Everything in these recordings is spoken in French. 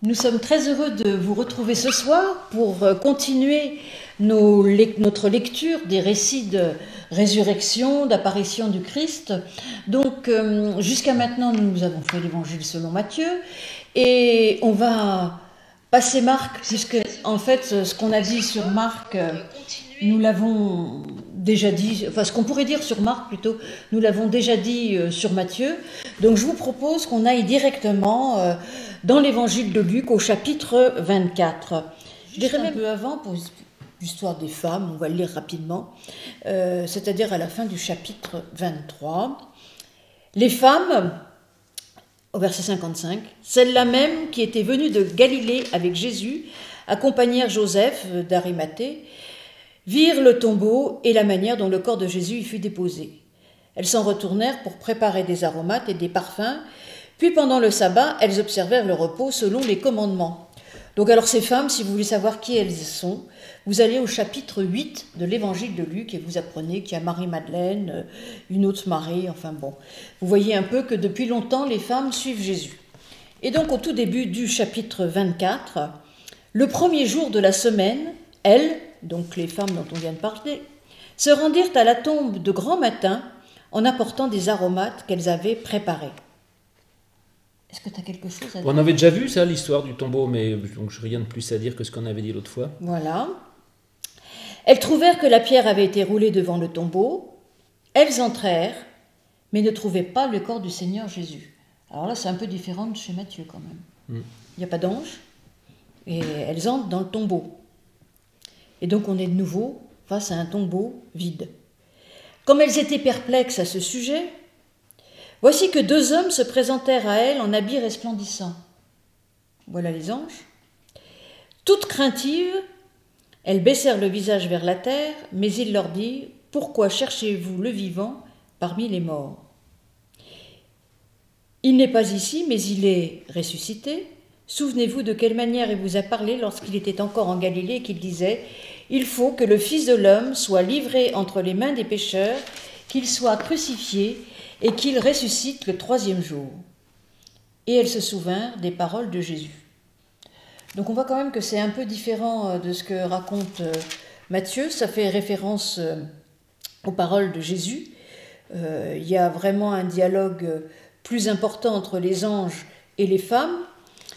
Nous sommes très heureux de vous retrouver ce soir pour continuer notre lecture des récits de résurrection, d'apparition du Christ. Donc, jusqu'à maintenant, nous avons fait l'évangile selon Matthieu et on va passer Marc, puisque en fait, ce qu'on a dit sur Marc, nous l'avons déjà dit, enfin ce qu'on pourrait dire sur Marc plutôt, nous l'avons déjà dit sur Matthieu. Donc je vous propose qu'on aille directement dans l'évangile de Luc au chapitre 24. Je dirais même un peu avant pour l'histoire des femmes, on va le lire rapidement, c'est-à-dire à la fin du chapitre 23. Les femmes, au verset 55, celles-là même qui étaient venues de Galilée avec Jésus, accompagnèrent Joseph d'Arimathée, virent le tombeau et la manière dont le corps de Jésus y fut déposé. Elles s'en retournèrent pour préparer des aromates et des parfums, puis pendant le sabbat, elles observèrent le repos selon les commandements. Donc alors ces femmes, si vous voulez savoir qui elles sont, vous allez au chapitre 8 de l'évangile de Luc et vous apprenez qu'il y a Marie-Madeleine, une autre Marie, enfin bon. Vous voyez un peu que depuis longtemps, les femmes suivent Jésus. Et donc au tout début du chapitre 24, le premier jour de la semaine, elles, donc les femmes dont on vient de parler, se rendirent à la tombe de grand matin en apportant des aromates qu'elles avaient préparés. Est-ce que tu as quelque chose à dire ? On avait déjà vu ça, l'histoire du tombeau, mais donc rien de plus à dire que ce qu'on avait dit l'autre fois. Voilà. Elles trouvèrent que la pierre avait été roulée devant le tombeau. Elles entrèrent, mais ne trouvaient pas le corps du Seigneur Jésus. Alors là, c'est un peu différent de chez Matthieu quand même. Il n'y a pas d'ange, et elles entrent dans le tombeau. Et donc on est de nouveau face à un tombeau vide. Comme elles étaient perplexes à ce sujet, voici que deux hommes se présentèrent à elles en habits resplendissants. Voilà les anges. Toutes craintives, elles baissèrent le visage vers la terre, mais il leur dit : « Pourquoi cherchez-vous le vivant parmi les morts ? Il n'est pas ici, mais il est ressuscité. Souvenez-vous de quelle manière il vous a parlé lorsqu'il était encore en Galilée et qu'il disait : il faut que le Fils de l'homme soit livré entre les mains des pécheurs, qu'il soit crucifié et qu'il ressuscite le troisième jour. » Et elles se souvinrent des paroles de Jésus. Donc on voit quand même que c'est un peu différent de ce que raconte Matthieu. Ça fait référence aux paroles de Jésus. Il y a vraiment un dialogue plus important entre les anges et les femmes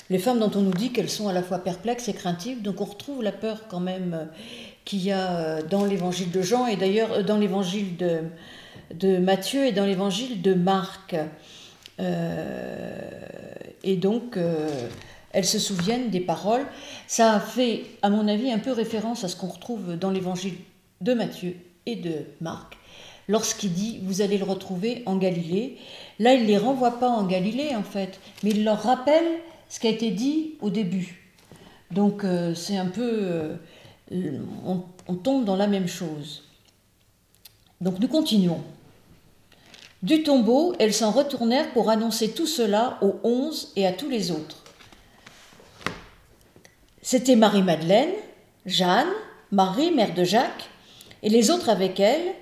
dont on nous dit qu'elles sont à la fois perplexes et craintives. Donc on retrouve la peur quand même qu'il y a dans l'évangile de Jean et d'ailleurs dans l'évangile de Matthieu et dans l'évangile de Marc. Et donc elles se souviennent des paroles. Ça a fait, à mon avis, un peu référence à ce qu'on retrouve dans l'évangile de Matthieu et de Marc, lorsqu'il dit « vous allez le retrouver en Galilée ». Là, il ne les renvoie pas en Galilée, en fait, mais il leur rappelle ce qui a été dit au début. Donc, c'est un peu... on tombe dans la même chose. Donc, nous continuons. Du tombeau, elles s'en retournèrent pour annoncer tout cela aux 11 et à tous les autres. C'était Marie-Madeleine, Jeanne, Marie, mère de Jacques, et les autres avec elle.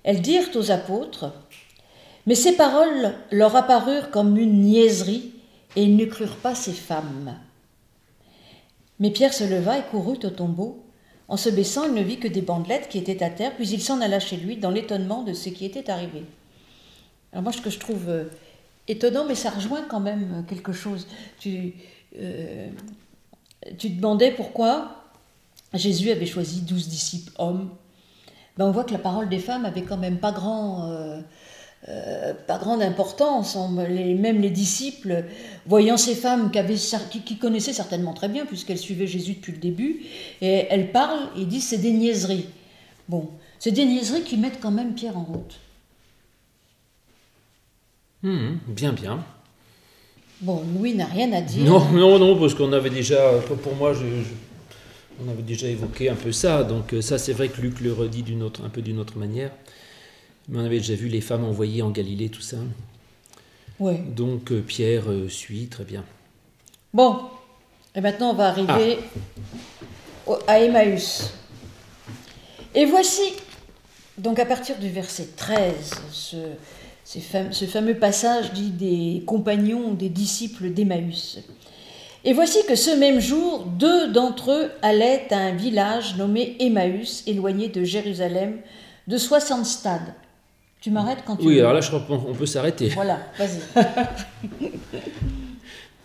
Elles dirent aux apôtres, mais ces paroles leur apparurent comme une niaiserie, et ils ne crurent pas ces femmes. Mais Pierre se leva et courut au tombeau. En se baissant, il ne vit que des bandelettes qui étaient à terre, puis il s'en alla chez lui dans l'étonnement de ce qui était arrivé. Alors moi, ce que je trouve étonnant, mais ça rejoint quand même quelque chose. Tu te demandais pourquoi Jésus avait choisi 12 disciples hommes. Ben, on voit que la parole des femmes avait quand même pas grande importance. Même les disciples, voyant ces femmes qui connaissaient certainement très bien, puisqu'elles suivaient Jésus depuis le début, et elles parlent et disent c'est des niaiseries. Bon, c'est des niaiseries qui mettent quand même Pierre en route. Bien. Bon, Louis n'a rien à dire. Non, parce qu'on avait déjà, pour moi, on avait déjà évoqué un peu ça, donc ça c'est vrai que Luc le redit un peu d'une autre manière, mais on avait déjà vu les femmes envoyées en Galilée, tout ça. Ouais. Donc Pierre suit, très bien. Bon, et maintenant on va arriver à Emmaüs. Et voici, donc à partir du verset 13, ce fameux passage dit des compagnons, des disciples d'Emmaüs. Et voici que ce même jour, 2 d'entre eux allaient à un village nommé Emmaüs, éloigné de Jérusalem, de 60 stades. Tu m'arrêtes quand tu veux. Oui, alors là, je crois qu'on peut s'arrêter. Voilà, vas-y.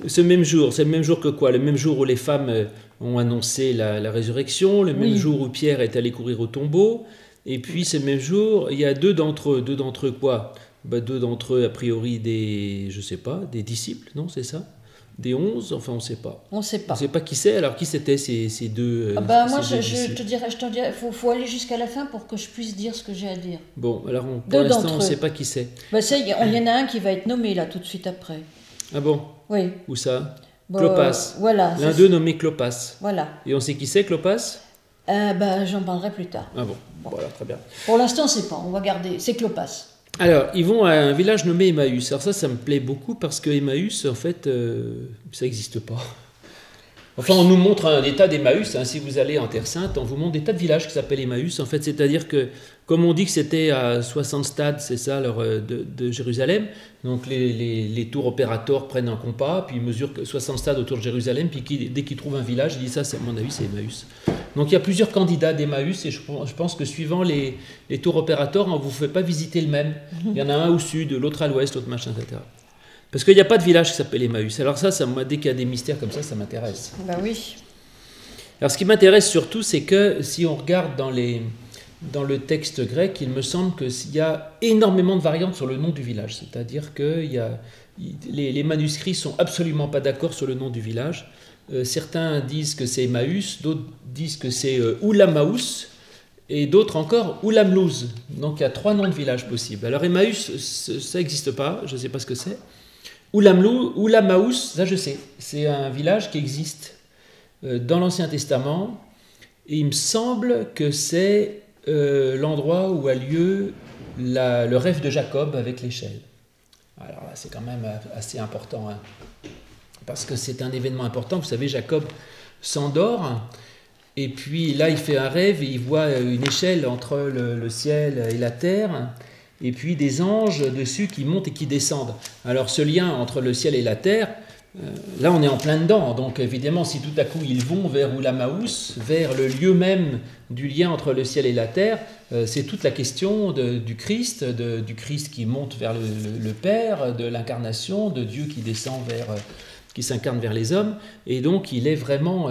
Ce même jour, c'est le même jour que quoi? Le même jour où les femmes ont annoncé la résurrection, le même jour où Pierre est allé courir au tombeau, et puis c'est le même jour, il y a 2 d'entre eux. 2 d'entre eux quoi? 2 d'entre eux, a priori, je sais pas, des disciples, non, c'est ça? Des 11, enfin on ne sait pas. On ne sait pas. On ne sait pas qui c'est, alors qui c'était ces 2 moi je te dirais, faut aller jusqu'à la fin pour que je puisse dire ce que j'ai à dire. Bon, alors pour l'instant on ne sait pas qui c'est. Il y en a un qui va être nommé là tout de suite après. Ah bon? Oui. Où ça? Clopas. Voilà. L'un d'eux nommé Clopas. Voilà. Et on sait qui c'est, Clopas? J'en parlerai plus tard. Ah bon, voilà, très bien. Pour l'instant, on ne sait pas, on va garder. C'est Clopas. Alors, ils vont à un village nommé Emmaüs. Alors ça me plaît beaucoup parce que Emmaüs, en fait, ça n'existe pas. Enfin, on nous montre un état d'Emmaüs. Si vous allez en Terre Sainte, on vous montre des tas de villages qui s'appellent Emmaüs. En fait, c'est-à-dire que, comme on dit que c'était à 60 stades, c'est ça, de Jérusalem, donc les tours opérateurs prennent un compas, puis ils mesurent 60 stades autour de Jérusalem, puis dès qu'ils trouvent un village, ils disent ça, à mon avis, c'est Emmaüs. Donc il y a plusieurs candidats d'Emmaüs, et je pense que suivant les tours opérateurs, on ne vous fait pas visiter le même. Il y en a un au sud, l'autre à l'ouest, l'autre machin, etc. Parce qu'il n'y a pas de village qui s'appelle Emmaüs. Alors ça dès qu'il y a des mystères comme ça m'intéresse. Ben oui. Alors ce qui m'intéresse surtout, c'est que si on regarde dans le texte grec, il me semble qu'il y a énormément de variantes sur le nom du village. C'est-à-dire que les manuscrits sont absolument pas d'accord sur le nom du village. Certains disent que c'est Emmaüs, d'autres disent que c'est Oulamaous, et d'autres encore Oulamlouz. Donc il y a 3 noms de villages possibles. Alors Emmaüs, ça n'existe pas, je ne sais pas ce que c'est. Oulamaous, ça je sais, c'est un village qui existe dans l'Ancien Testament, et il me semble que c'est l'endroit où a lieu le rêve de Jacob avec l'échelle. Alors là, c'est quand même assez important, parce que c'est un événement important. Vous savez, Jacob s'endort, et puis là, il fait un rêve, et il voit une échelle entre le ciel et la terre, et puis des anges dessus qui montent et qui descendent. Alors ce lien entre le ciel et la terre, là on est en plein dedans. Donc évidemment, si tout à coup ils vont vers Oulamaous, vers le lieu même du lien entre le ciel et la terre, c'est toute la question du Christ qui monte vers le Père, de l'incarnation, de Dieu qui descend qui s'incarne vers les hommes. Et donc il est vraiment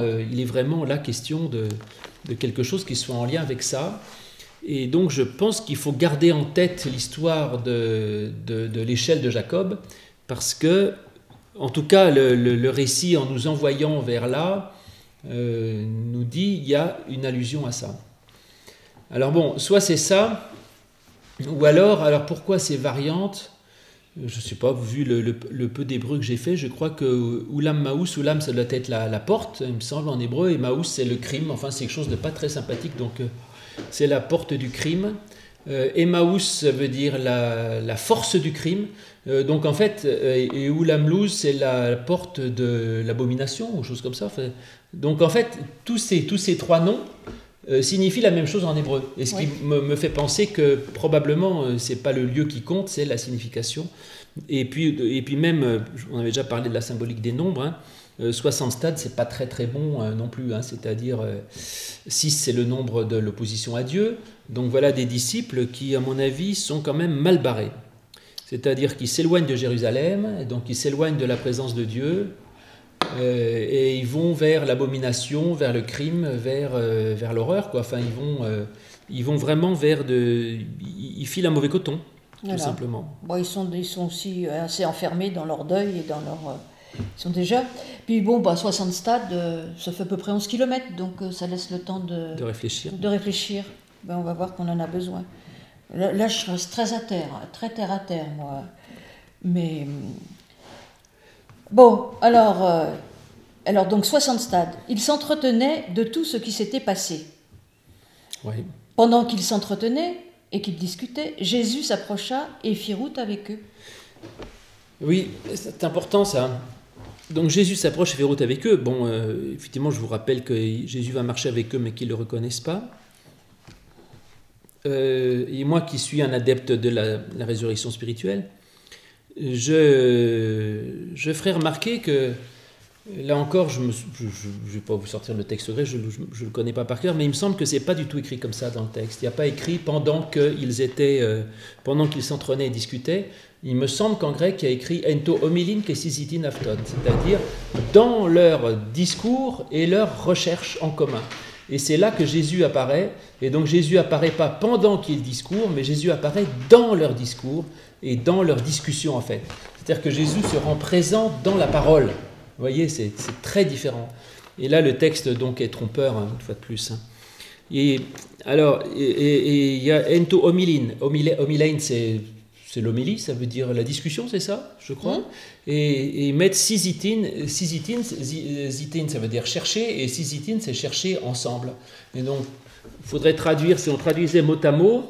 la question de quelque chose qui soit en lien avec ça. Et donc je pense qu'il faut garder en tête l'histoire de l'échelle de Jacob, parce que, en tout cas, le récit, en nous envoyant vers là, nous dit il y a une allusion à ça. Alors bon, soit c'est ça, ou alors pourquoi ces variantes? Je ne sais pas, vu le peu d'hébreu que j'ai fait, je crois que Oulam Maous, Oulam ça doit être la porte, il me semble, en hébreu, et Maous c'est le crime, enfin c'est quelque chose de pas très sympathique, donc c'est la porte du crime. Emmaüs veut dire la force du crime. Donc en fait, et Oulamlouz, c'est la porte de l'abomination, ou chose comme ça. Donc en fait, tous ces 3 noms signifient la même chose en hébreu. Et ce qui me fait penser que probablement, c'est pas le lieu qui compte, c'est la signification. Et puis même, on avait déjà parlé de la symbolique des nombres, 60 stades, c'est pas très très bon non plus, c'est-à-dire 6 c'est le nombre de l'opposition à Dieu, donc voilà des disciples qui à mon avis sont quand même mal barrés, c'est-à-dire qu'ils s'éloignent de Jérusalem, donc ils s'éloignent de la présence de Dieu, et ils vont vers l'abomination, vers le crime, vers l'horreur, quoi. Enfin ils vont vraiment ils filent un mauvais coton, tout simplement. Bon, ils sont aussi assez enfermés dans leur deuil et dans leur... Ils sont déjà... Puis bon, 60 stades, ça fait à peu près 11 km, donc ça laisse le temps de réfléchir. On va voir qu'on en a besoin. Là, je reste très terre à terre, moi. Mais... Bon, alors donc 60 stades. Ils s'entretenaient de tout ce qui s'était passé. Oui. Pendant qu'ils s'entretenaient et qu'ils discutaient, Jésus s'approcha et fit route avec eux. Oui, c'est important ça. Donc Jésus s'approche et fait route avec eux. Bon, effectivement, je vous rappelle que Jésus va marcher avec eux, mais qu'ils ne le reconnaissent pas. Et moi qui suis un adepte de la résurrection spirituelle, je ferai remarquer que Là encore, je ne vais pas vous sortir le texte grec, je ne le connais pas par cœur, mais il me semble que c'est pas du tout écrit comme ça dans le texte. Il n'y a pas écrit pendant qu'ils s'entretenaient et discutaient. Il me semble qu'en grec, il y a écrit ento homilin ke sysitin afton, c'est-à-dire dans leur discours et leur recherche en commun. Et c'est là que Jésus apparaît, et donc Jésus apparaît pas pendant qu'il discours, mais Jésus apparaît dans leur discours et dans leur discussion en fait. C'est-à-dire que Jésus se rend présent dans la parole. Vous voyez, c'est très différent. Et là, le texte donc est trompeur, hein, une fois de plus. Hein. Et alors, il y a ento homilin. Homilein, c'est l'homélie, ça veut dire la discussion, c'est ça, je crois. Et mettre sysitin, zitin, ça veut dire chercher, et sysitin, c'est chercher ensemble. Et donc, il faudrait traduire, si on traduisait mot à mot,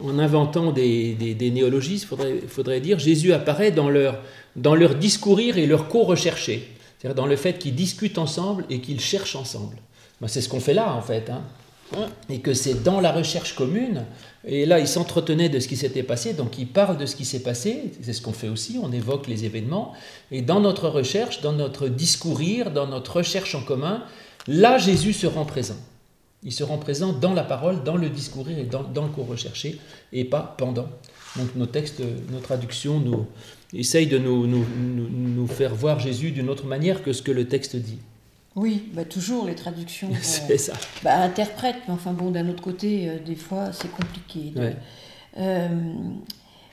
en inventant des néologismes, il faudrait dire Jésus apparaît dans leur discourir et leur co-rechercher. C'est-à-dire dans le fait qu'ils discutent ensemble et qu'ils cherchent ensemble. Ben, c'est ce qu'on fait là, en fait. Hein. Et que c'est dans la recherche commune. Et là, ils s'entretenaient de ce qui s'était passé, donc ils parlent de ce qui s'est passé. C'est ce qu'on fait aussi, on évoque les événements. Et dans notre recherche, dans notre discourir, dans notre recherche en commun, là, Jésus se rend présent. Il se rend présent dans la parole, dans le discourir et dans le co-rechercher, et pas pendant. Donc nos textes, nos traductions essayent de nous faire voir Jésus d'une autre manière que ce que le texte dit. Oui, toujours les traductions c'est ça. Interprètent, mais enfin bon, d'un autre côté, des fois c'est compliqué. Ouais.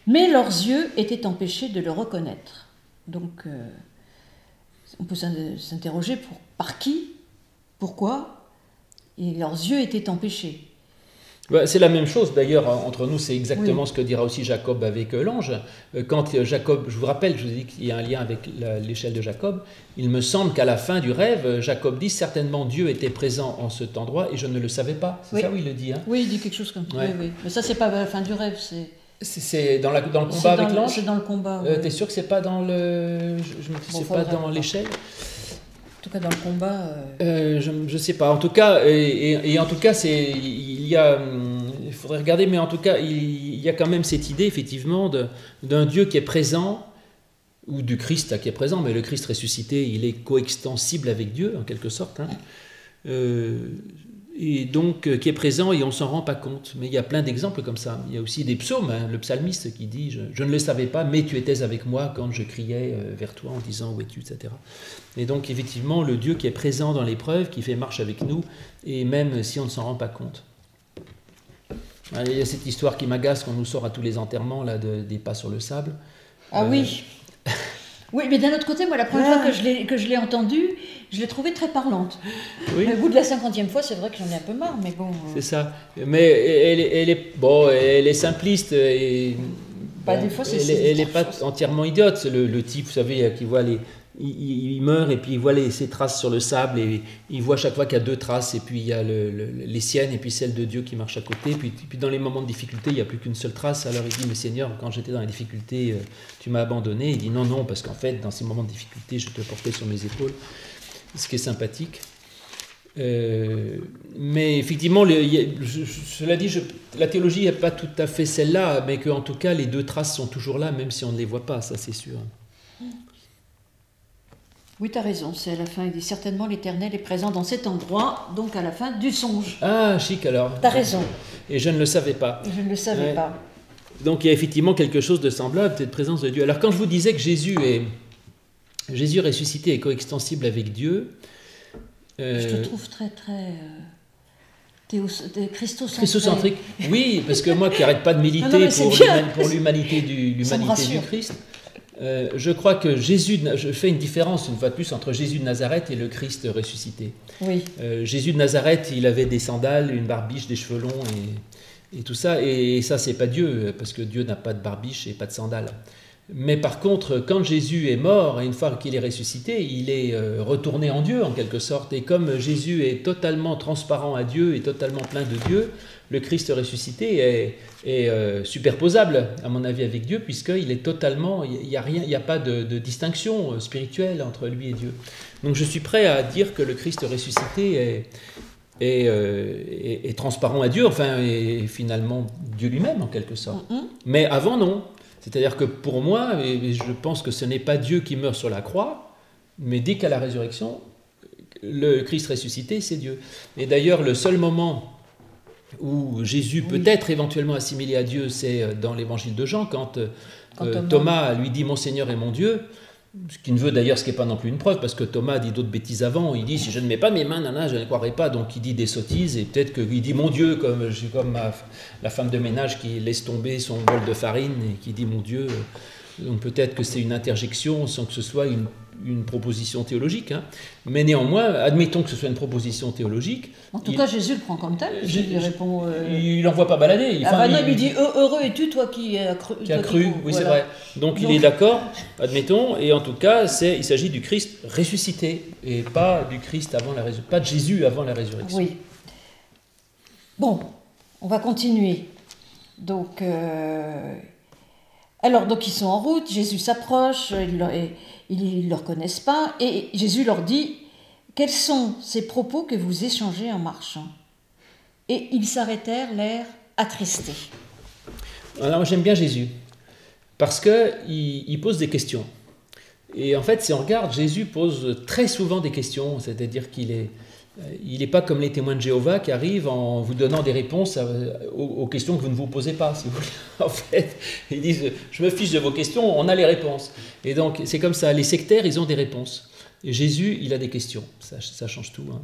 Mais leurs yeux étaient empêchés de le reconnaître. Donc on peut s'interroger par qui, pourquoi, et leurs yeux étaient empêchés. C'est la même chose d'ailleurs entre nous, c'est exactement ce que dira aussi Jacob avec l'ange. Quand Jacob, je vous rappelle, je vous ai dit qu'il y a un lien avec l'échelle de Jacob, il me semble qu'à la fin du rêve, Jacob dit certainement Dieu était présent en cet endroit et je ne le savais pas. C'est ça où il le dit. Hein. Oui, il dit quelque chose comme ça. Oui. Mais ça, c'est pas à la fin du rêve, c'est dans le combat avec l'ange. C'est dans le combat. T'es sûr que c'est pas dans le, c'est pas dans l'échelle? En tout cas, dans le combat. Je sais pas. En tout cas, et en tout cas, il faudrait regarder, mais en tout cas, il y a quand même cette idée, effectivement, d'un Dieu qui est présent, ou du Christ qui est présent, mais le Christ ressuscité, il est coextensible avec Dieu, en quelque sorte. Hein. Et donc, qui est présent et on ne s'en rend pas compte. Mais il y a plein d'exemples comme ça. Il y a aussi des psaumes, hein, le psalmiste qui dit « Je ne le savais pas, mais tu étais avec moi quand je criais vers toi en disant « Où es-tu » etc. Et donc, effectivement, le Dieu qui est présent dans l'épreuve, qui fait marche avec nous, et même si on ne s'en rend pas compte. Il y a cette histoire qui m'agace qu'on nous sort à tous les enterrements là, des pas sur le sable. Ah oui. Oui, mais d'un autre côté, moi, la première fois que je l'ai entendue, je l'ai trouvée très parlante. Oui. Mais au bout de la 50e fois, c'est vrai que j'en ai un peu marre, mais bon... C'est ça. Mais elle est simpliste. Et, des fois, elle n'est pas entièrement idiote. C'est le type, vous savez, qui voit il meurt et puis il voit ses traces sur le sable et il voit chaque fois qu'il y a deux traces et puis il y a les siennes et puis celle de Dieu qui marche à côté puis dans les moments de difficulté il n'y a plus qu'une seule trace. Alors il dit mais Seigneur, quand j'étais dans la difficulté tu m'as abandonné. Il dit non parce qu'en fait dans ces moments de difficulté je te portais sur mes épaules, ce qui est sympathique. Mais effectivement cela dit la théologie n'est pas tout à fait celle-là, mais qu'en tout cas les deux traces sont toujours là même si on ne les voit pas, ça c'est sûr. Oui, tu as raison, c'est à la fin, il dit certainement l'Éternel est présent dans cet endroit, donc à la fin du songe. Ah, chic alors. Tu as raison. Et je ne le savais pas. Je ne le savais pas. Donc il y a effectivement quelque chose de semblable, cette présence de Dieu. Alors quand je vous disais que Jésus ressuscité est coextensible avec Dieu... je te trouve très christocentrique. Christocentrique, oui, parce que moi qui n'arrête pas de militer pour l'humanité du Christ... je crois que je fais une différence une fois de plus entre Jésus de Nazareth et le Christ ressuscité. Oui. Jésus de Nazareth, il avait des sandales, une barbiche, des cheveux longs et tout ça. Et ça, c'est pas Dieu, parce que Dieu n'a pas de barbiche et pas de sandales. Mais par contre, quand Jésus est mort, et une fois qu'il est ressuscité, il est retourné en Dieu en quelque sorte. Et comme Jésus est totalement transparent à Dieu et totalement plein de Dieu, le Christ ressuscité est superposable, à mon avis, avec Dieu, puisqu'il est totalement, il n'y a pas de distinction spirituelle entre lui et Dieu. Donc je suis prêt à dire que le Christ ressuscité est transparent à Dieu, enfin, et finalement Dieu lui-même en quelque sorte. Mais avant, non. C'est-à-dire que pour moi, et je pense que ce n'est pas Dieu qui meurt sur la croix, Mais dès qu'à la résurrection, le Christ ressuscité, c'est Dieu. Et d'ailleurs, le seul moment où Jésus peut être éventuellement assimilé à Dieu, c'est dans l'évangile de Jean, quand Thomas lui dit « Mon Seigneur et mon Dieu », ce qui ne veut d'ailleurs, ce qui n'est pas non plus une preuve, parce que Thomas dit d'autres bêtises avant, il dit « Si je ne mets pas mes mains, nana, je ne croirai pas », donc il dit des sottises, et peut-être qu'il dit « Mon Dieu », comme la femme de ménage qui laisse tomber son bol de farine et qui dit « Mon Dieu », donc peut-être que c'est une interjection sans que ce soit une proposition théologique, hein. Mais néanmoins, admettons que ce soit une proposition théologique. En tout cas, Jésus le prend comme tel, il répond... Il l'envoie pas balader. Il lui dit « Heureux es-tu, toi qui as cru ». Qui a cru, oui, voilà. C'est vrai. Donc il est d'accord, admettons, et en tout cas, il s'agit du Christ ressuscité, et pas du Christ avant la résurrection, pas de Jésus avant la résurrection. Oui. Bon, on va continuer. Donc... Alors, donc, ils sont en route, Jésus s'approche, ils ne le reconnaissent pas, et Jésus leur dit « Quels sont ces propos que vous échangez en marchant ?» Et ils s'arrêtèrent, l'air attristé. Alors, j'aime bien Jésus, parce qu'il pose des questions. Et en fait, si on regarde, Jésus pose très souvent des questions, c'est-à-dire qu'il n'est pas comme les témoins de Jéhovah qui arrivent en vous donnant des réponses aux questions que vous ne vous posez pas, si vous voulez. En fait, ils disent « je me fiche de vos questions, on a les réponses ». Et donc, c'est comme ça, les sectaires, ils ont des réponses. Et Jésus, il a des questions, ça change tout, hein.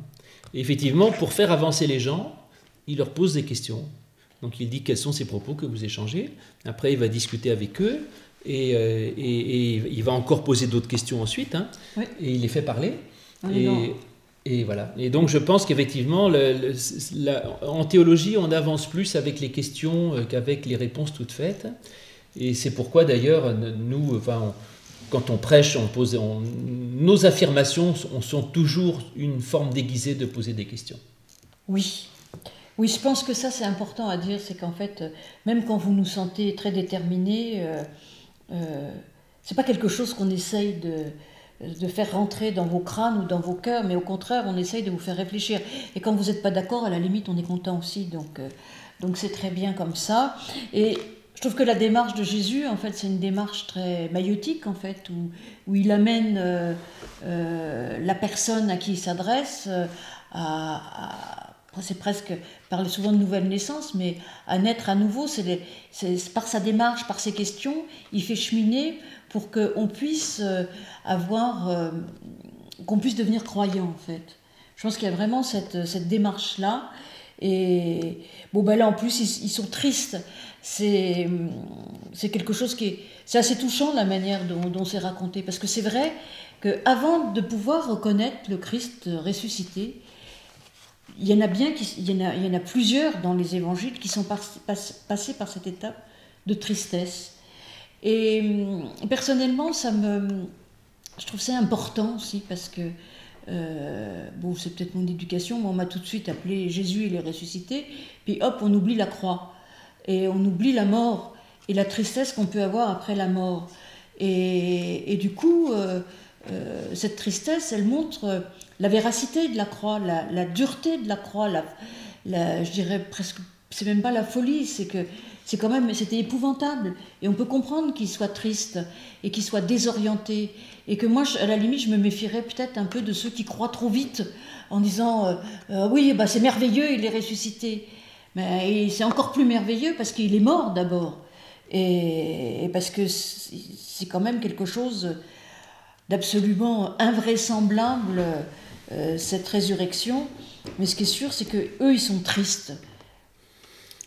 Et effectivement, pour faire avancer les gens, il leur pose des questions. Donc, il dit quels sont ces propos que vous échangez. Après, il va discuter avec eux, et il va encore poser d'autres questions ensuite, hein. Oui. Et il les fait parler. Et voilà. Et donc je pense qu'effectivement, en théologie, on avance plus avec les questions qu'avec les réponses toutes faites. Et c'est pourquoi d'ailleurs, nous, quand on prêche, nos affirmations sont toujours une forme déguisée de poser des questions. Oui. Oui, je pense que ça c'est important à dire, c'est qu'en fait, même quand vous nous sentez très déterminés, c'est pas quelque chose qu'on essaye de faire rentrer dans vos crânes ou dans vos cœurs, mais au contraire, on essaye de vous faire réfléchir. Et quand vous n'êtes pas d'accord, à la limite, on est content aussi. Donc c'est très bien comme ça. Et je trouve que la démarche de Jésus, en fait, c'est une démarche très maïotique, en fait, où il amène la personne à qui il s'adresse c'est presque, parler souvent de nouvelle naissance, mais à naître à nouveau, c'est par sa démarche, par ses questions, il fait cheminer pour qu'on puisse qu'on puisse devenir croyant, en fait. Je pense qu'il y a vraiment cette démarche-là. Et bon, ben là, en plus, ils sont tristes. C'est quelque chose c'est assez touchant, la manière dont c'est raconté. Parce que c'est vrai qu'avant de pouvoir reconnaître le Christ ressuscité, il y en a plusieurs dans les évangiles qui sont passés par cette étape de tristesse. Et personnellement, je trouve ça important aussi parce que, c'est peut-être mon éducation, mais on m'a tout de suite appelé Jésus, il est ressuscité, puis hop, on oublie la croix, et on oublie la mort, et la tristesse qu'on peut avoir après la mort. Et du coup, cette tristesse, elle montre la véracité de la croix, la dureté de la croix, je dirais presque, c'est même pas la folie, c'était épouvantable. Et on peut comprendre qu'il soit triste et qu'il soit désorienté. Et que moi, à la limite, je me méfierais peut-être un peu de ceux qui croient trop vite en disant oui, c'est merveilleux, il est ressuscité. Mais c'est encore plus merveilleux parce qu'il est mort d'abord. Et parce que c'est quand même quelque chose d'absolument invraisemblable, cette résurrection. Mais ce qui est sûr, c'est qu'eux, ils sont tristes.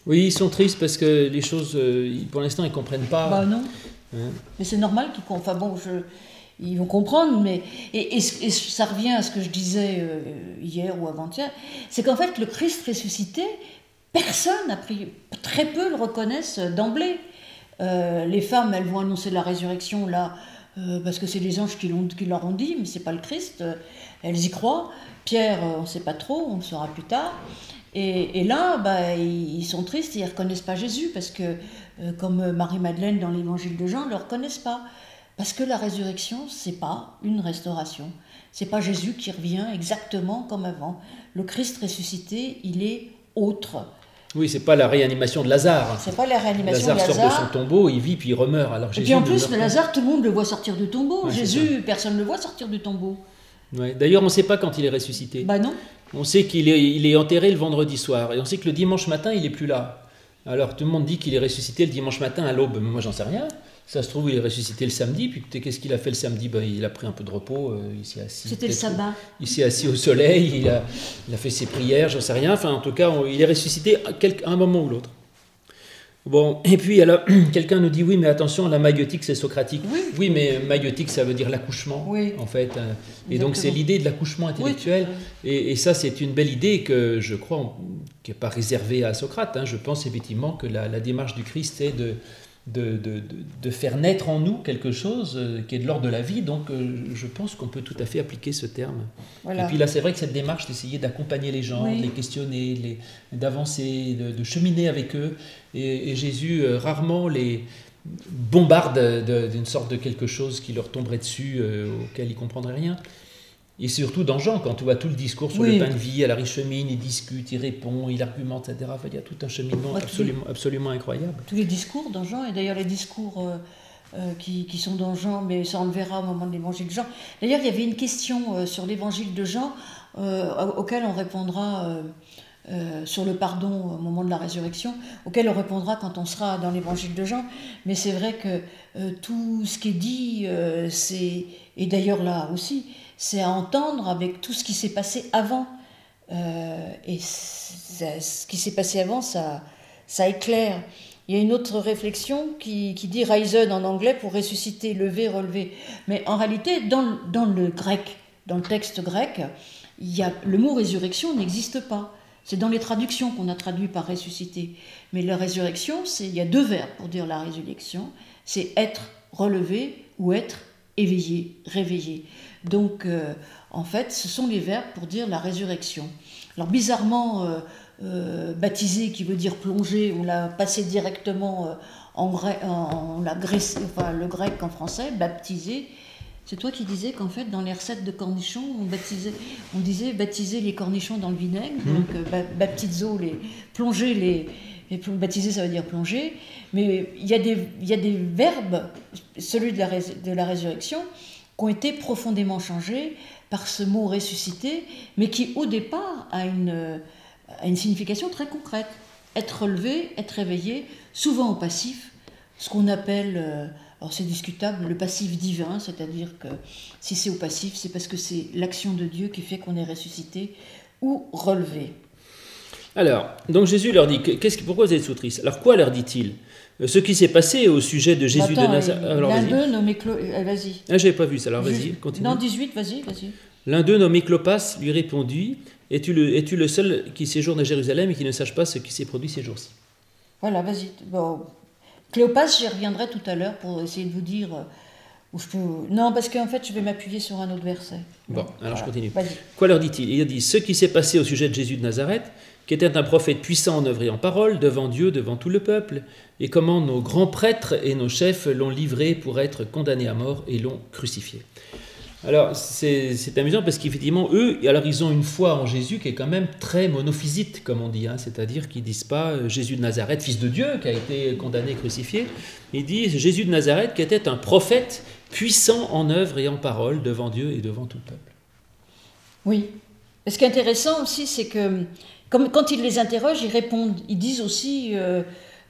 Oui, ils sont tristes parce que les choses, pour l'instant, ils ne comprennent pas. Bah non. Hein. Mais c'est normal qu'ils comprennent. Enfin bon, ils vont comprendre, mais... Et ça revient à ce que je disais hier ou avant-hier, c'est qu'en fait, le Christ ressuscité, personne, très peu le reconnaissent d'emblée. Les femmes, elles vont annoncer la résurrection, là, parce que c'est les anges qui leur ont dit, mais c'est pas le Christ, elles y croient. Pierre, on ne sait pas trop, on le saura plus tard. Et là, ils sont tristes, ils ne reconnaissent pas Jésus, parce que, comme Marie-Madeleine dans l'évangile de Jean, ne le reconnaissent pas. Parce que la résurrection, ce n'est pas une restauration. Ce n'est pas Jésus qui revient exactement comme avant. Le Christ ressuscité, il est autre. Oui, c'est pas la réanimation de Lazare. C'est pas la réanimation Lazare de sort de son tombeau, il vit, puis il remeurt. Alors, Et Jésus puis en ne plus, meurt pas. Lazare, tout le monde le voit sortir du tombeau. Ouais, c'est Jésus, personne ne le voit sortir du tombeau. Ouais. D'ailleurs, on ne sait pas quand il est ressuscité. Bah non. On sait qu'il est enterré le vendredi soir, et on sait que le dimanche matin, il n'est plus là. Alors, tout le monde dit qu'il est ressuscité le dimanche matin à l'aube, mais moi, j'en sais rien. Ça se trouve, il est ressuscité le samedi, puis qu'est-ce qu'il a fait le samedi? Ben, il a pris un peu de repos, il s'est assis. C'était le sabbat. Il s'est assis au soleil, il a fait ses prières, j'en sais rien. Enfin, en tout cas, il est ressuscité à un moment ou l'autre. Bon, et puis alors, quelqu'un nous dit oui, mais attention, la maïotique c'est socratique. Oui, mais maïotique ça veut dire l'accouchement, en fait. Et donc c'est l'idée de l'accouchement intellectuel. Et ça, c'est une belle idée que je crois qui n'est pas réservée à Socrate. Je pense effectivement que la démarche du Christ c'est de faire naître en nous quelque chose qui est de l'ordre de la vie. Donc je pense qu'on peut tout à fait appliquer ce terme. Voilà. Et puis là, c'est vrai que cette démarche d'essayer d'accompagner les gens, de les questionner, d'avancer, de cheminer avec eux. Et Jésus rarement les bombarde d'une sorte de quelque chose qui leur tomberait dessus, auquel ils ne comprendraient rien. Et surtout dans Jean, quand tu vois tout le discours sur le pain de vie, à la riche famine, il discute, il répond, il argumente, etc. Enfin, il y a tout un cheminement absolument incroyable. Tous les discours dans Jean, et d'ailleurs les discours qui sont dans Jean, mais ça on le verra au moment de l'évangile de Jean. D'ailleurs, il y avait une question sur l'évangile de Jean, auquel on répondra sur le pardon au moment de la résurrection, auquel on répondra quand on sera dans l'évangile de Jean. Mais c'est vrai que tout ce qui est dit, et d'ailleurs là aussi, c'est à entendre avec tout ce qui s'est passé avant. Et ce qui s'est passé avant, ça éclaire. Il y a une autre réflexion qui dit Risen en anglais pour ressusciter, lever, relever. Mais en réalité, dans le grec, dans le texte grec, le mot résurrection n'existe pas. C'est dans les traductions qu'on a traduit par ressusciter. Mais la résurrection, il y a deux verbes pour dire la résurrection. C'est être relevé ou être éveillé, réveillé. Donc, en fait, ce sont les verbes pour dire la résurrection. Alors, bizarrement, baptisé, qui veut dire plongé, on l'a passé directement le grec en français, baptisé. C'est toi qui disais qu'en fait, dans les recettes de cornichons, on disait baptiser les cornichons dans le vinaigre, donc baptizo, baptiser, ça veut dire plonger. Mais il y a des verbes, celui de la résurrection, qui ont été profondément changés par ce mot ressuscité, mais qui au départ a une signification très concrète. Être relevé, être réveillé, souvent au passif, ce qu'on appelle... alors c'est discutable, le passif divin, c'est-à-dire que si c'est au passif, c'est parce que c'est l'action de Dieu qui fait qu'on est ressuscité ou relevé. Alors, donc Jésus leur dit, pourquoi vous êtes sous triste? Alors quoi leur dit-il? Ce qui s'est passé au sujet de Jésus de Nazareth... L'un d'eux nommé vas-y. Ah, j'avais pas vu ça, alors vas-y, continue. Non, 18, vas-y. L'un d'eux nommé Clopas lui répondit, es-tu le seul qui séjourne à Jérusalem et qui ne sache pas ce qui s'est produit ces jours-ci? Voilà, vas-y. Bon. Cléopas, j'y reviendrai tout à l'heure pour essayer de vous dire où je peux... Non, parce qu'en fait, je vais m'appuyer sur un autre verset. Bon, alors je continue. Vas-y. Quoi leur dit-il? Il a dit, ce qui s'est passé au sujet de Jésus de Nazareth, qui était un prophète puissant en œuvre et en parole, devant Dieu, devant tout le peuple, et comment nos grands prêtres et nos chefs l'ont livré pour être condamnés à mort et l'ont crucifié. Alors, c'est amusant parce qu'effectivement, eux, alors ils ont une foi en Jésus qui est quand même très monophysite, comme on dit, c'est-à-dire qu'ils ne disent pas Jésus de Nazareth, fils de Dieu, qui a été condamné et crucifié. Ils disent Jésus de Nazareth, qui était un prophète puissant en œuvre et en parole devant Dieu et devant tout le peuple. Oui. Et ce qui est intéressant aussi, c'est que quand ils les interrogent, ils répondent, ils disent aussi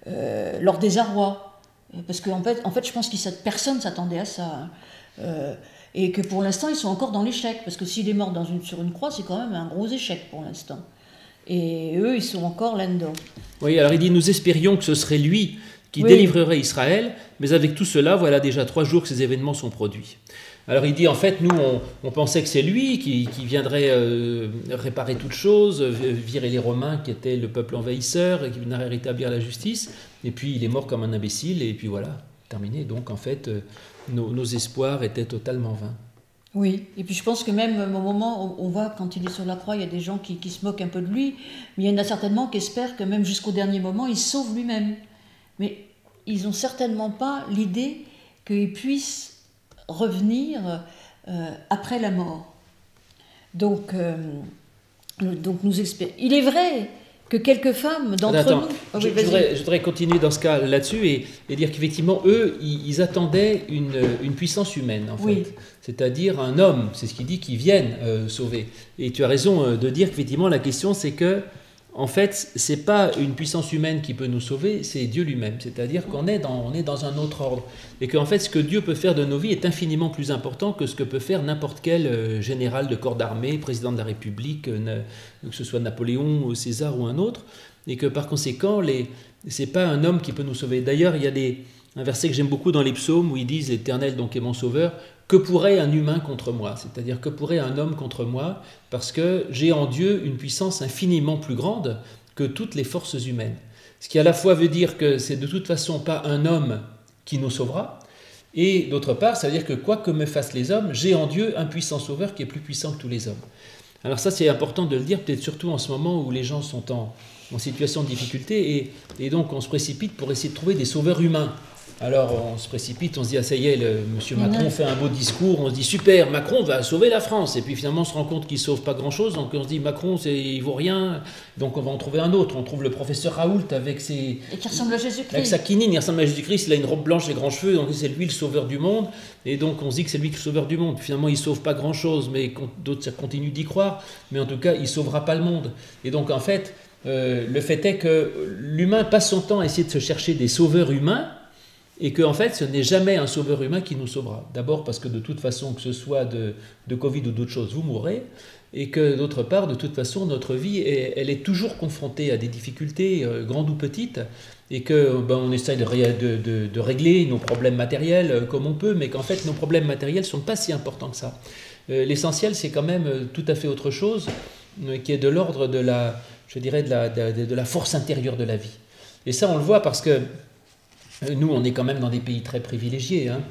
leur désarroi. Parce qu'en fait, je pense que personne ne s'attendait à ça. Et que pour l'instant, ils sont encore dans l'échec. Parce que s'il est mort sur une croix, c'est quand même un gros échec pour l'instant. Et eux, ils sont encore là-dedans. Oui, alors il dit, nous espérions que ce serait lui qui délivrerait Israël, mais avec tout cela, voilà déjà 3 jours que ces événements sont produits. Alors il dit, en fait, nous, on pensait que c'est lui qui viendrait réparer toutes choses, virer les Romains qui étaient le peuple envahisseur, et qui viendrait rétablir la justice, et puis il est mort comme un imbécile, et puis voilà, terminé. Donc en fait, nos espoirs étaient totalement vains. Oui, et puis je pense que même au moment où on voit, quand il est sur la croix, il y a des gens qui se moquent un peu de lui, mais il y en a certainement qui espèrent que même jusqu'au dernier moment, il se sauve lui-même. Mais ils n'ont certainement pas l'idée qu'il puisse revenir après la mort. Donc nous espérons. Il est vrai que quelques femmes d'entre Attends, nous... Ah je, oui, je vas-y. voudrais, je voudrais continuer dans ce cas là-dessus et dire qu'effectivement, eux, ils attendaient une puissance humaine, en fait. Oui. C'est-à-dire un homme, c'est ce qu'il dit, qui vienne sauver. Et tu as raison de dire qu'effectivement, la question, c'est que, en fait, c'est pas une puissance humaine qui peut nous sauver, c'est Dieu lui-même. C'est-à-dire qu'on est dans un autre ordre. Et qu'en fait, ce que Dieu peut faire de nos vies est infiniment plus important que ce que peut faire n'importe quel général de corps d'armée, président de la République, que ce soit Napoléon, César ou un autre. Et que par conséquent, c'est pas un homme qui peut nous sauver. D'ailleurs, il y a un verset que j'aime beaucoup dans les psaumes où ils disent « L'Éternel donc est mon sauveur ». Que pourrait un humain contre moi? C'est-à-dire que pourrait un homme contre moi? Parce que j'ai en Dieu une puissance infiniment plus grande que toutes les forces humaines. Ce qui à la fois veut dire que c'est de toute façon pas un homme qui nous sauvera, et d'autre part, ça veut dire que quoi que me fassent les hommes, j'ai en Dieu un puissant sauveur qui est plus puissant que tous les hommes. Alors ça, c'est important de le dire, peut-être surtout en ce moment où les gens sont en situation de difficulté, et donc on se précipite pour essayer de trouver des sauveurs humains. Alors on se précipite, on se dit ah ça y est, monsieur Macron fait un beau discours, on se dit super, Macron va sauver la France, et puis finalement on se rend compte qu'il ne sauve pas grand-chose, donc on se dit Macron il vaut rien, donc on va en trouver un autre. On trouve le professeur Raoult avec Et qui ressemble à Jésus-Christ. avec sa quinine, il ressemble à Jésus-Christ, il a une robe blanche et grands cheveux, donc c'est lui le sauveur du monde, et donc on se dit que c'est lui le sauveur du monde. Finalement il ne sauve pas grand-chose, mais d'autres continuent d'y croire, mais en tout cas il ne sauvera pas le monde. Et donc en fait, le fait est que l'humain passe son temps à essayer de se chercher des sauveurs humains, et que en fait ce n'est jamais un sauveur humain qui nous sauvera. D'abord parce que de toute façon, que ce soit de Covid ou d'autres choses, vous mourrez, et que d'autre part, de toute façon, notre vie, elle est toujours confrontée à des difficultés, grandes ou petites, et que on essaie de régler nos problèmes matériels comme on peut, mais qu'en fait nos problèmes matériels ne sont pas si importants que ça. L'essentiel, c'est quand même tout à fait autre chose, qui est de l'ordre de la, je dirais, de la force intérieure de la vie. Et ça, on le voit parce que nous, on est quand même dans des pays très privilégiés, hein,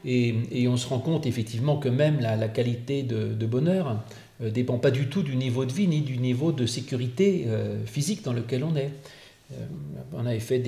et on se rend compte effectivement que même la qualité de bonheur ne dépend pas du tout du niveau de vie ni du niveau de sécurité physique dans lequel on est. On avait fait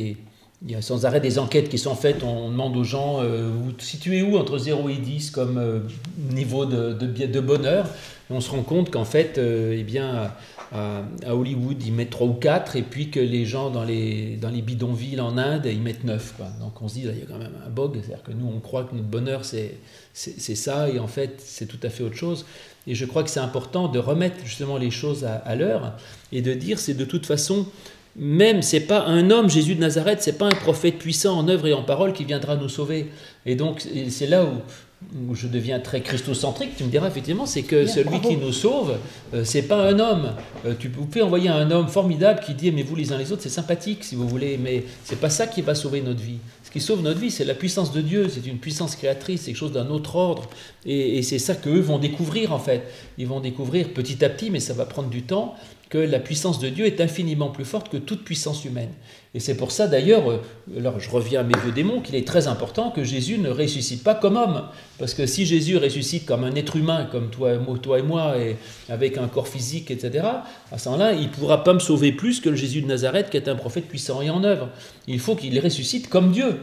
il y a sans arrêt des enquêtes qui sont faites, on demande aux gens vous situez où entre 0 et 10 comme niveau de bonheur, et on se rend compte qu'en fait, eh bien, à Hollywood, ils mettent 3 ou 4, et puis que les gens dans les bidonvilles en Inde, ils mettent 9. Quoi. Donc on se dit, là, il y a quand même un bug, c'est-à-dire que nous, on croit que notre bonheur, c'est ça, et en fait, c'est tout à fait autre chose. Et je crois que c'est important de remettre justement les choses à l'heure, et de dire, c'est de toute façon, même, c'est pas un homme, Jésus de Nazareth, c'est pas un prophète puissant en œuvre et en parole qui viendra nous sauver. Et donc, c'est là où je deviens très christocentrique, tu me diras effectivement, c'est que celui qui nous sauve, c'est pas un homme. Vous pouvez envoyer un homme formidable qui dit aimez-vous les uns les autres, c'est sympathique si vous voulez, mais c'est pas ça qui va sauver notre vie. Ce qui sauve notre vie, c'est la puissance de Dieu, c'est une puissance créatrice, c'est quelque chose d'un autre ordre, et c'est ça qu'eux vont découvrir en fait. Ils vont découvrir petit à petit, mais ça va prendre du temps, que la puissance de Dieu est infiniment plus forte que toute puissance humaine. Et c'est pour ça d'ailleurs, alors je reviens à mes vieux démons, qu'il est très important que Jésus ne ressuscite pas comme homme. Parce que si Jésus ressuscite comme un être humain, comme toi et moi, et avec un corps physique, etc., à ce moment-là, il ne pourra pas me sauver plus que le Jésus de Nazareth qui est un prophète puissant et en œuvre. Il faut qu'il ressuscite comme Dieu.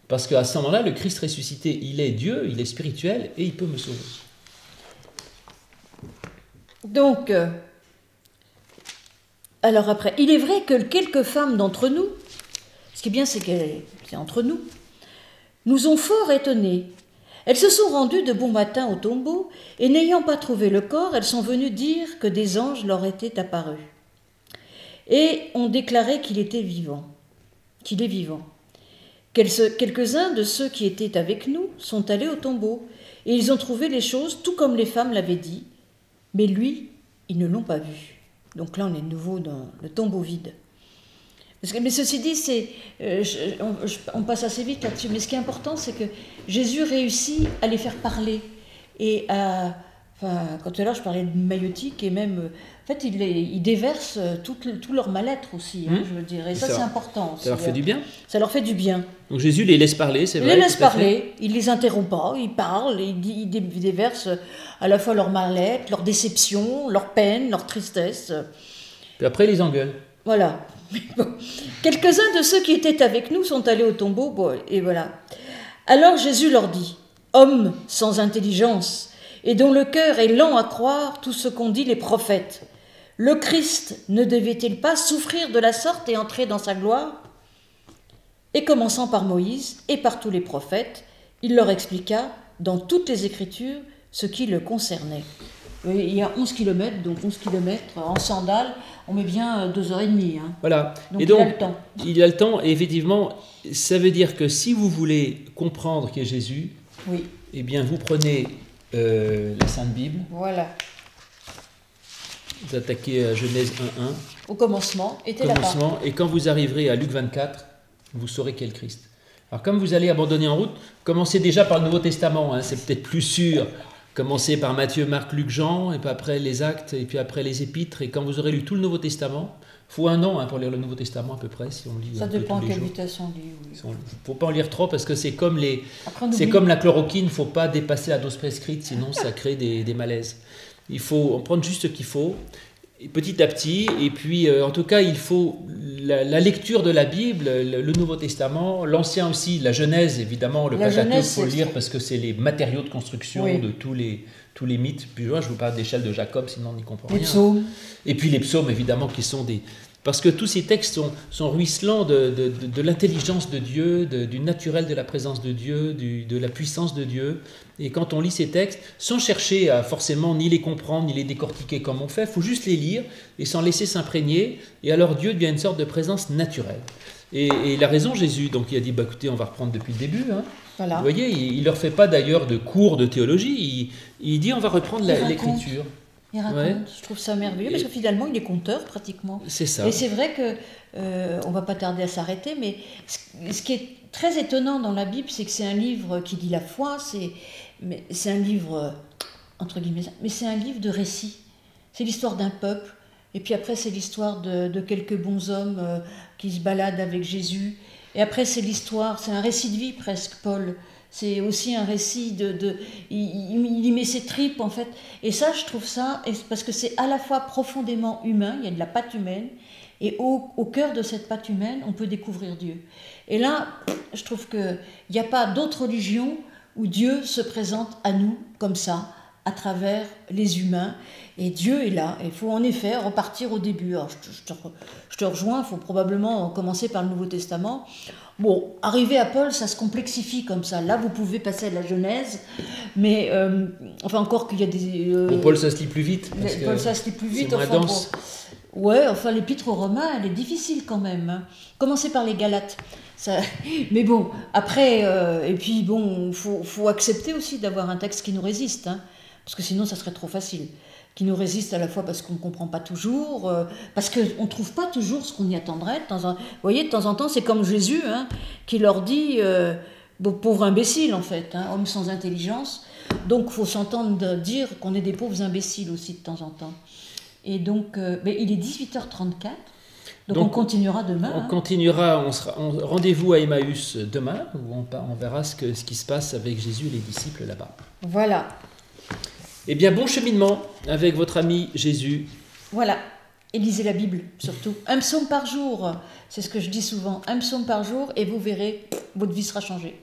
Parce qu'à ce moment-là, le Christ ressuscité, il est Dieu, il est spirituel, et il peut me sauver. Donc... alors après, il est vrai que quelques femmes d'entre nous, ce qui est bien c'est que c'est entre nous, nous ont fort étonnés. Elles se sont rendues de bon matin au tombeau, et n'ayant pas trouvé le corps, elles sont venues dire que des anges leur étaient apparus. Et ont déclaré qu'il était vivant, qu'il est vivant. Quelques-uns de ceux qui étaient avec nous sont allés au tombeau, et ils ont trouvé les choses tout comme les femmes l'avaient dit, mais lui, ils ne l'ont pas vu. Donc là, on est de nouveau dans le tombeau vide. Mais ceci dit, on passe assez vite là-dessus. Mais ce qui est important, c'est que Jésus réussit à les faire parler. Et quand tout à l'heure, je parlais de maïotique, et même, en fait, il déverse tout leur mal-être aussi, hein, je veux dire. Et ça c'est important. Ça leur fait du bien. Ça leur fait du bien. Donc Jésus les laisse parler, c'est vrai. Il les laisse parler, il les interrompt pas, il parle, il déverse à la fois leur mal-être, leur déception, leur peine, leur tristesse. Puis après, il les engueule. Voilà. Bon. Quelques-uns de ceux qui étaient avec nous sont allés au tombeau, et voilà. Alors Jésus leur dit, « Hommes sans intelligence, et dont le cœur est lent à croire tout ce qu'ont dit les prophètes, Le Christ ne devait-il pas souffrir de la sorte et entrer dans sa gloire ? Et commençant par Moïse et par tous les prophètes, il leur expliqua dans toutes les Écritures ce qui le concernait. Il y a 11 km, donc 11 km en sandales, on met bien 2h30. Hein. Voilà. Donc, et donc, il a le temps. Il a le temps, et effectivement, ça veut dire que si vous voulez comprendre qui est Jésus, Oui, eh bien, vous prenez la Sainte Bible, voilà. vous attaquez à Genèse 1.1, Au commencement, était là-bas. commencement, et quand vous arriverez à Luc 24, vous saurez qui est le Christ. Alors, comme vous allez abandonner en route, commencez déjà par le Nouveau Testament, hein, c'est peut-être plus sûr. Commencez par Matthieu, Marc, Luc, Jean, et puis après les Actes, et puis après les Épîtres. Et quand vous aurez lu tout le Nouveau Testament, il faut 1 an pour lire le Nouveau Testament à peu près, si on lit Ça un peu dépend tous à les quelle jours. vitesse on lit. Oui. Il ne faut pas en lire trop parce que c'est comme, Après, on c'est oublie. comme la chloroquine, il ne faut pas dépasser la dose prescrite, sinon ça crée des malaises. Il faut en prendre juste ce qu'il faut, et petit à petit, et puis en tout cas il faut la lecture de la Bible, le Nouveau Testament, l'Ancien aussi, la Genèse évidemment, le La Pentateuque, il Genèse, faut le c'est- lire parce que c'est les matériaux de construction Oui. de tous les mythes. Puis je vous parle d'échelle de Jacob, sinon on n'y comprend Les rien. psaumes. Et puis les psaumes, évidemment, qui sont des... Parce que tous ces textes sont ruisselants de l'intelligence de Dieu, du naturel de la présence de Dieu, de la puissance de Dieu. Et quand on lit ces textes, sans chercher à forcément ni les comprendre, ni les décortiquer comme on fait, il faut juste les lire et s'en laisser s'imprégner. Et alors Dieu devient une sorte de présence naturelle. Et il a raison Jésus, donc il a dit, bah, écoutez, on va reprendre depuis le début. Hein. Voilà. Vous voyez, il ne leur fait pas d'ailleurs de cours de théologie, il dit, on va reprendre Il raconte. l'écriture. Il raconte. Ouais. Je trouve ça merveilleux parce que finalement, il est conteur pratiquement. C'est ça. Et c'est vrai que on va pas tarder à s'arrêter, mais ce qui est très étonnant dans la Bible, c'est que c'est un livre qui dit la foi. C'est un livre entre guillemets, mais c'est un livre de récit. C'est l'histoire d'un peuple. Et puis après, c'est l'histoire de quelques bons hommes qui se baladent avec Jésus. Et après, c'est un récit de vie presque, Paul. C'est aussi un récit il y met ses tripes en fait. Et ça, je trouve ça, parce que c'est à la fois profondément humain, il y a de la patte humaine, et au cœur de cette patte humaine, on peut découvrir Dieu. Et là, je trouve qu'il n'y a pas d'autre religion où Dieu se présente à nous comme ça, à travers les humains. Et Dieu est là. Il faut en effet repartir au début. Alors, je te rejoins, il faut probablement commencer par le Nouveau Testament. Bon, arriver à Paul, ça se complexifie comme ça. Là, vous pouvez passer à la Genèse, mais enfin encore qu'il y a des... Bon, Paul, ça se lit plus vite. Parce que Paul, ça se lit plus vite. c'est moins Enfin, dense. bon, ouais, enfin l'épître aux Romains, elle est difficile quand même. Hein. Commencez par les Galates. Ça, mais bon, après, et puis bon, faut accepter aussi d'avoir un texte qui nous résiste, hein, parce que sinon ça serait trop facile. Qui nous résiste à la fois parce qu'on ne comprend pas toujours, parce qu'on ne trouve pas toujours ce qu'on y attendrait. Vous voyez, de temps en temps, c'est comme Jésus, hein, qui leur dit, pauvre imbécile en fait, hein, homme sans intelligence. Donc il faut s'entendre dire qu'on est des pauvres imbéciles aussi de temps en temps. Et donc, mais il est 18h34, donc on continuera demain. On continuera, rendez-vous à Emmaüs demain, où on verra ce qui se passe avec Jésus et les disciples là-bas. Voilà. Eh bien, bon cheminement avec votre ami Jésus. Voilà. Et lisez la Bible, surtout. Un psaume par jour, c'est ce que je dis souvent. Un psaume par jour, et vous verrez, votre vie sera changée.